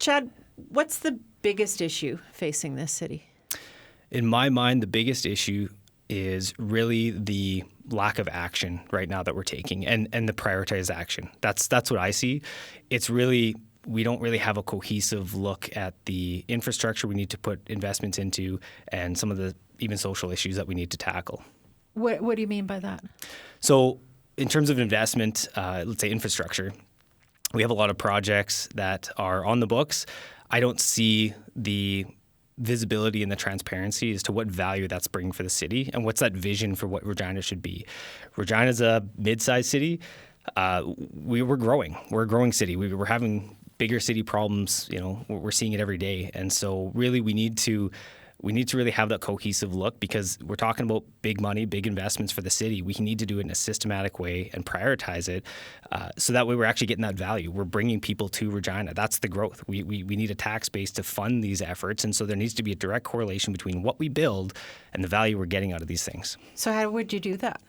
Chad, what's the biggest issue facing this city? In my mind, the biggest issue is really the lack of action right now that we're taking and the prioritized action. That's what I see. It's really, we don't really have a cohesive look at the infrastructure we need to put investments into and some of the even social issues that we need to tackle. What do you mean by that? So in terms of investment, let's say infrastructure, we have a lot of projects that are on the books. I don't see the visibility and the transparency as to what value that's bringing for the city and what's that vision for what Regina should be. Regina's a mid-sized city. We're growing. We're a growing city. We're having bigger city problems. You know, we're seeing it every day. And so really we need to really have that cohesive look because we're talking about big money, big investments for the city. We need to do it in a systematic way and prioritize it so that way we're actually getting that value. We're bringing people to Regina. That's the growth. We need a tax base to fund these efforts, and so there needs to be a direct correlation between what we build and the value we're getting out of these things. So how would you do that?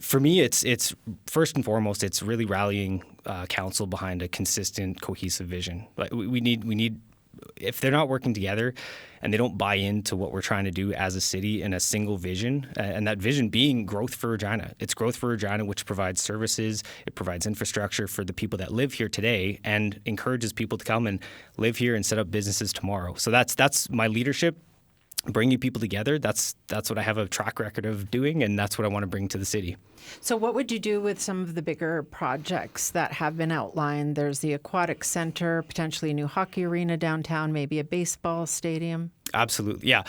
For me, it's first and foremost, it's really rallying council behind a consistent, cohesive vision. Like we need. If they're not working together and they don't buy into what we're trying to do as a city in a single vision, and that vision being growth for Regina. It's growth for Regina, which provides services, it provides infrastructure for the people that live here today and encourages people to come and live here and set up businesses tomorrow. So that's my leadership, bringing people together. That's what I have a track record of doing, and that's what I want to bring to the city. So what would you do with some of the bigger projects that have been outlined? There's the aquatic center, potentially a new hockey arena downtown, maybe a baseball stadium. Absolutely, yeah.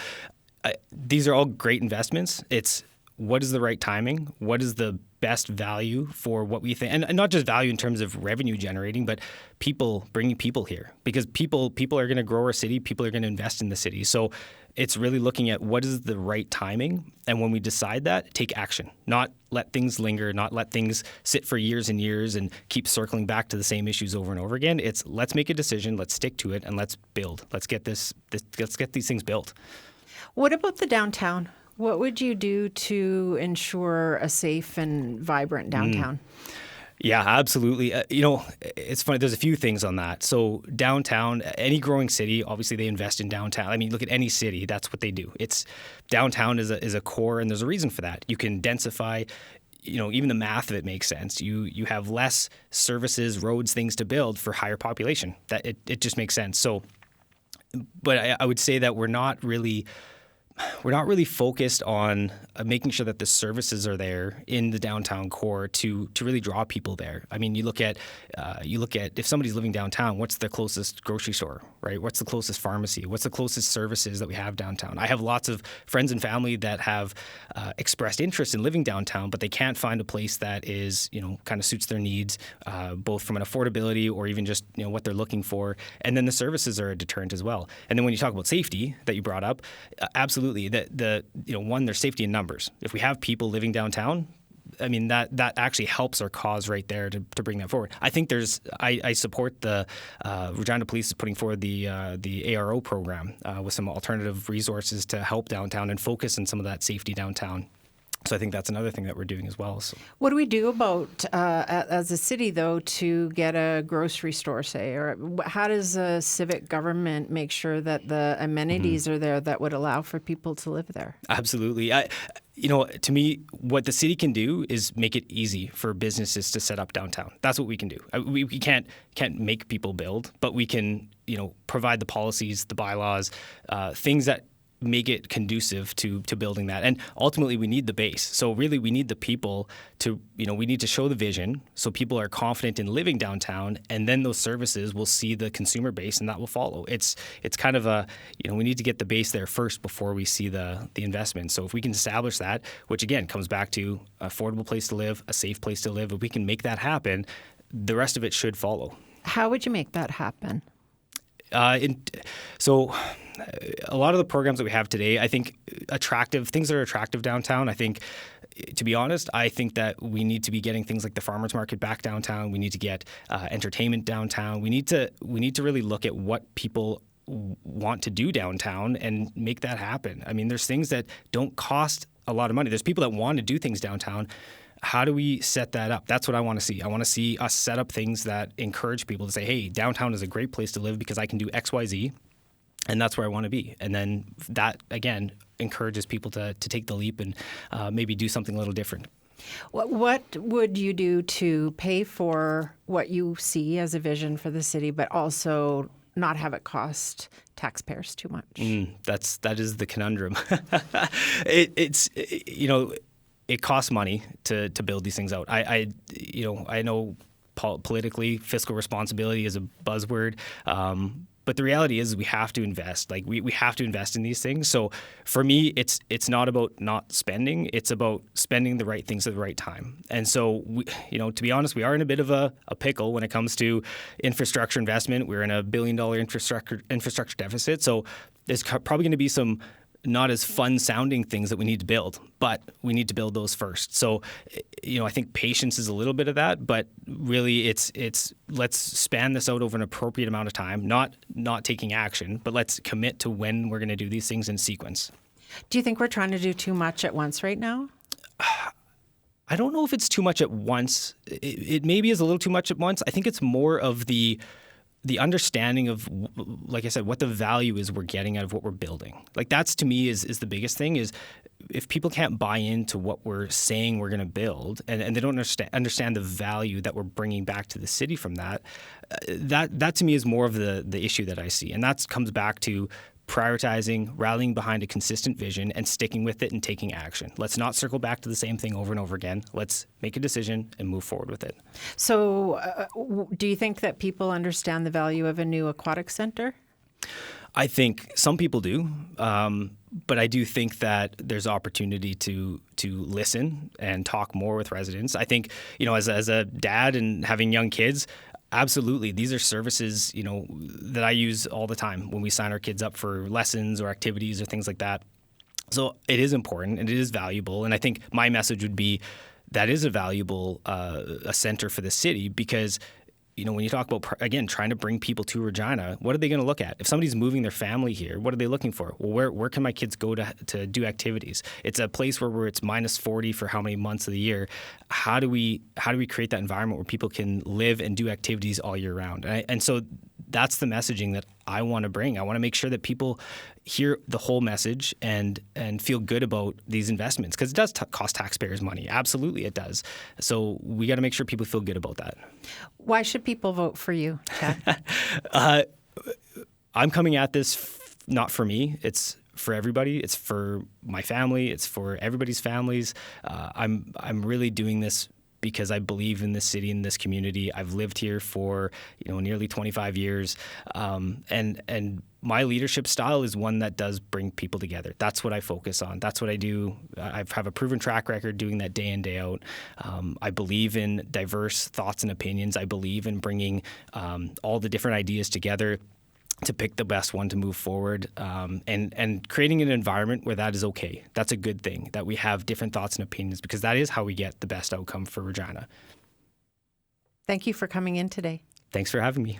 These are all great investments. It's what is the right timing? What is the best value for what we think? And not just value in terms of revenue generating, but people, bringing people here. Because people are going to grow our city. People are going to invest in the city. So it's really looking at what is the right timing. And when we decide that, take action. Not let things linger, not let things sit for years and years and keep circling back to the same issues over and over again. It's let's make a decision, let's stick to it, and let's build. Let's get these things built. What about the downtown? What would you do to ensure a safe and vibrant downtown? Yeah, absolutely. It's funny. There's a few things on that. So downtown, any growing city, obviously they invest in downtown. I mean, look at any city. That's what they do. It's downtown is a core, and there's a reason for that. You can densify. Even the math of it makes sense. You have less services, roads, things to build for higher population. That it just makes sense. So, but I would say that we're not really focused on making sure that the services are there in the downtown core to really draw people there. I mean, you look at if somebody's living downtown, what's the closest grocery store, right? What's the closest pharmacy? What's the closest services that we have downtown? I have lots of friends and family that have expressed interest in living downtown, but they can't find a place that is, kind of suits their needs, both from an affordability or even just, what they're looking for. And then the services are a deterrent as well. And then when you talk about safety that you brought up, absolutely. One, there's safety in numbers. If we have people living downtown, I mean, that actually helps our cause right there to bring that forward. I think I support the Regina Police is putting forward the ARO program with some alternative resources to help downtown and focus on some of that safety downtown. So I think that's another thing that we're doing as well. So. What do we do about, as a city, though, to get a grocery store, say? Or how does a civic government make sure that the amenities are there that would allow for people to live there? Absolutely. To me, what the city can do is make it easy for businesses to set up downtown. That's what we can do. We can't make people build, but we can, provide the policies, the bylaws, things that make it conducive to building that. And ultimately, we need the base. So really, we need the people to, we need to show the vision so people are confident in living downtown, and then those services will see the consumer base and that will follow. It's kind of we need to get the base there first before we see the investment. So if we can establish that, which again comes back to affordable place to live, a safe place to live, if we can make that happen, the rest of it should follow. How would you make that happen? So a lot of the programs that we have today, I think things that are attractive downtown, I think, to be honest, I think that we need to be getting things like the farmers market back downtown. We need to get entertainment downtown. We need to really look at what people want to do downtown and make that happen. I mean, there's things that don't cost a lot of money. There's people that want to do things downtown. how do we set that up? That's what I want to see. I want to see us set up things that encourage people to say, hey, downtown is a great place to live because I can do X, Y, Z, and that's where I want to be. And then that, again, encourages people to take the leap and maybe do something a little different. What would you do to pay for what you see as a vision for the city, but also not have it cost taxpayers too much? That is the conundrum. It costs money to build these things out. I know politically fiscal responsibility is a buzzword. But the reality is we have to invest. Like we have to invest in these things. So for me, it's not about not spending. It's about spending the right things at the right time. And so, to be honest, we are in a bit of a pickle when it comes to infrastructure investment. We're in a $1 billion infrastructure deficit. So there's probably going to be some not as fun sounding things that we need to build, but we need to build those first. So, I think patience is a little bit of that, but really it's let's span this out over an appropriate amount of time, not taking action, but let's commit to when we're going to do these things in sequence. Do you think we're trying to do too much at once right now? I don't know if it's too much at once. It maybe is a little too much at once. I think it's more of the understanding of, like I said, what the value is we're getting out of what we're building. Like that's to me is the biggest thing is if people can't buy into what we're saying we're going to build and they don't understand the value that we're bringing back to the city from that to me is more of the issue that I see. And that comes back to prioritizing, rallying behind a consistent vision and sticking with it and taking action. Let's not circle back to the same thing over and over again. Let's make a decision and move forward with it. So do you think that people understand the value of a new aquatic center? I think some people do, but I do think that there's opportunity to listen and talk more with residents. I think, as a dad and having young kids, absolutely. These are services, that I use all the time when we sign our kids up for lessons or activities or things like that. So it is important and it is valuable. And I think my message would be that is a valuable a center for the city because, when you talk about, again, trying to bring people to Regina, what are they going to look at? If somebody's moving their family here, what are they looking for? Well, where can my kids go to do activities? It's a place where it's minus 40 for how many months of the year. How do we create that environment where people can live and do activities all year round? And so that's the messaging that I want to bring. I want to make sure that people hear the whole message and feel good about these investments because it does cost taxpayers money. Absolutely, it does. So we got to make sure people feel good about that. Why should people vote for you, Chad? I'm coming at this not for me. It's for everybody. It's for my family. It's for everybody's families. I'm really doing this because I believe in this city and this community. I've lived here for nearly 25 years, and my leadership style is one that does bring people together. That's what I focus on. That's what I do. I have a proven track record doing that day in, day out. I believe in diverse thoughts and opinions. I believe in bringing all the different ideas together to pick the best one to move forward and creating an environment where that is okay. That's a good thing, that we have different thoughts and opinions because that is how we get the best outcome for Regina. Thank you for coming in today. Thanks for having me.